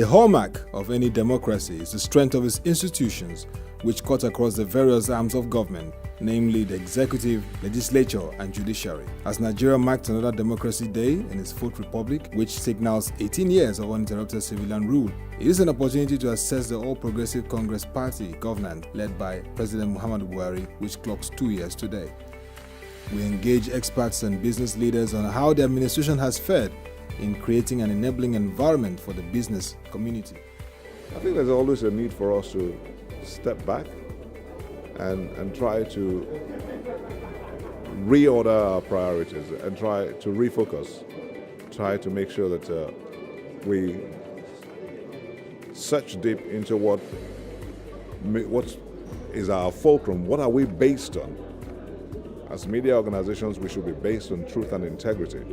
The hallmark of any democracy is the strength of its institutions, which cut across the various arms of government, namely the executive, legislature, and judiciary. As Nigeria marked another Democracy Day in its fourth republic, which signals 18 years of uninterrupted civilian rule, it is an opportunity to assess the All Progressive Congress Party governance led by President Muhammadu Buhari, which clocks 2 years today. We engage experts and business leaders on how the administration has fared in creating an enabling environment for the business community. I think there's always a need for us to step back and try to reorder our priorities and try to refocus, try to make sure that we search deep into what is our fulcrum, what are we based on. As media organizations, we should be based on truth and integrity.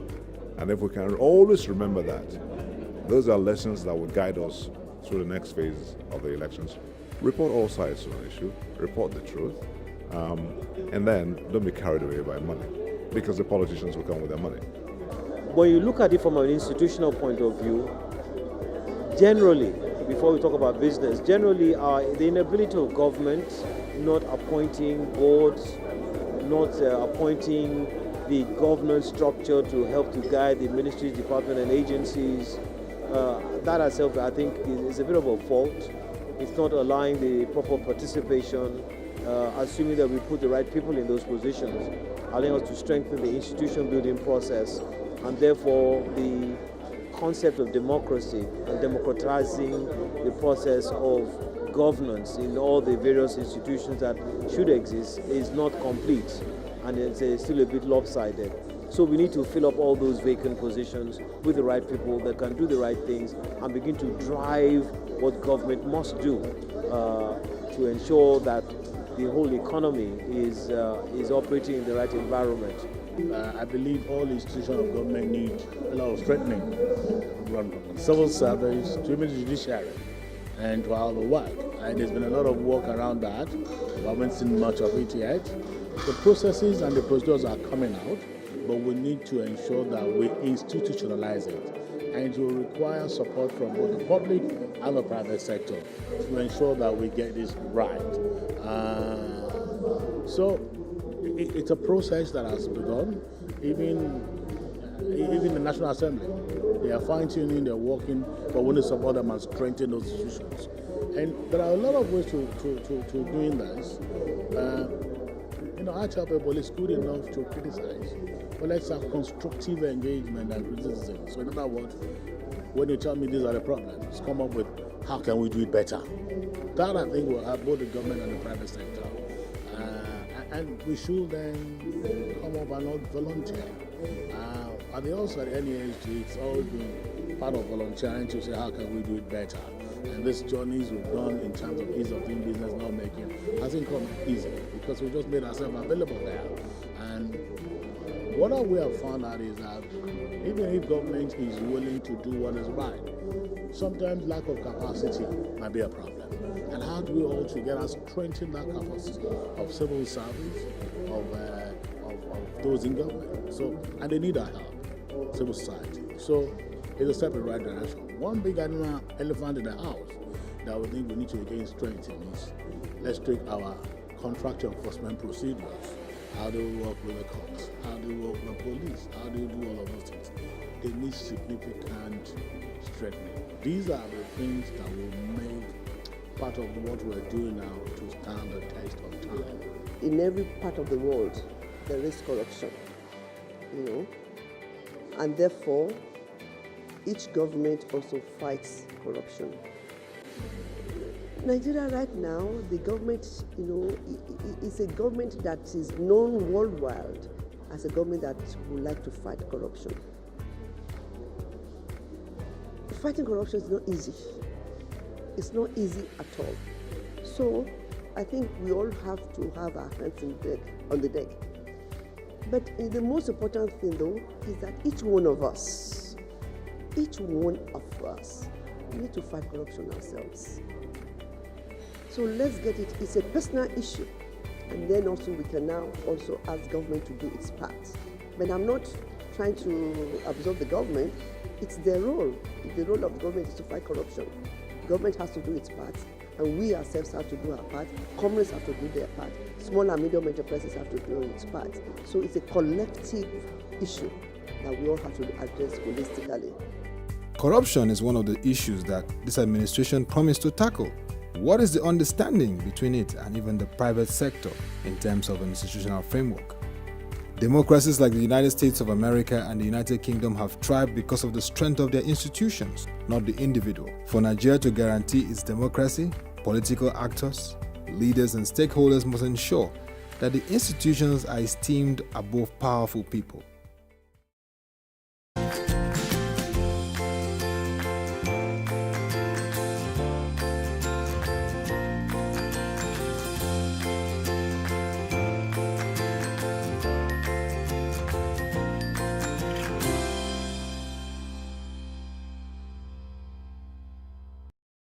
And if we can always remember that, those are lessons that will guide us through the next phase of the elections. Report all sides to an issue, report the truth, and then don't be carried away by money, because the politicians will come with their money. When you look at it from an institutional point of view, generally, before we talk about business, generally the inability of government not appointing boards, not appointing the governance structure to help to guide the ministries, departments, and agencies, that itself, I think, is a bit of a fault. It's not allowing the proper participation, assuming that we put the right people in those positions, allowing us to strengthen the institution building process, and therefore the concept of democracy and democratizing the process of governance in all the various institutions that should exist is not complete, and it's still a bit lopsided. So we need to fill up all those vacant positions with the right people that can do the right things and begin to drive what government must do to ensure that the whole economy is operating in the right environment. I believe all institutions of government need a lot of strengthening, from civil service to even the judiciary and to all the work. And there's been a lot of work around that. We haven't seen much of it yet. The processes and the procedures are coming out, but we need to ensure that we institutionalize it. And it will require support from both the public and the private sector to ensure that we get this right. So it's a process that has begun. Even the National Assembly, they are fine-tuning, they're working, but we need to support them and strengthen those institutions. And there are a lot of ways to doing this. I tell people it's good enough to criticize, but let's have constructive engagement and criticism. So in other words, when you tell me these are the problems, come up with how can we do it better. That I think will help both the government and the private sector. And we should then come up and not volunteer. At the outset, at NEHG, it's always been part of volunteering to say how can we do it better. And these journeys we've done in terms of ease of doing business, not making, hasn't come easy because we just made ourselves available there. And what we have found out is that even if government is willing to do what is right, sometimes lack of capacity might be a problem. And how do we all together strengthen that capacity of civil service, of those in government? So, and they need our help, civil society. So it's a step in the right direction. One big elephant in the house that we think we need to again strengthen is let's take our contractual enforcement procedures. How do we work with the courts? How do we work with the police? How do we do all of those things? They need significant strengthening. These are the things that will make part of what we're doing now to stand the test of time. In every part of the world, there is corruption, and therefore, each government also fights corruption. Nigeria right now, the government, is a government that is known worldwide as a government that would like to fight corruption. Fighting corruption is not easy. It's not easy at all. So I think we all have to have our hands on the deck. But the most important thing, though, is that each one of us, we need to fight corruption ourselves. So let's get it. It's a personal issue. And then also we can now also ask government to do its part. But I'm not trying to absorb the government, it's their role. The role of the government is to fight corruption. Government has to do its part, and we ourselves have to do our part. Companies have to do their part. Small and medium enterprises have to do its part. So it's a collective issue that we all have to address holistically. Corruption is one of the issues that this administration promised to tackle. What is the understanding between it and even the private sector in terms of an institutional framework? Democracies like the United States of America and the United Kingdom have thrived because of the strength of their institutions, not the individual. For Nigeria to guarantee its democracy, political actors, leaders and stakeholders must ensure that the institutions are esteemed above powerful people.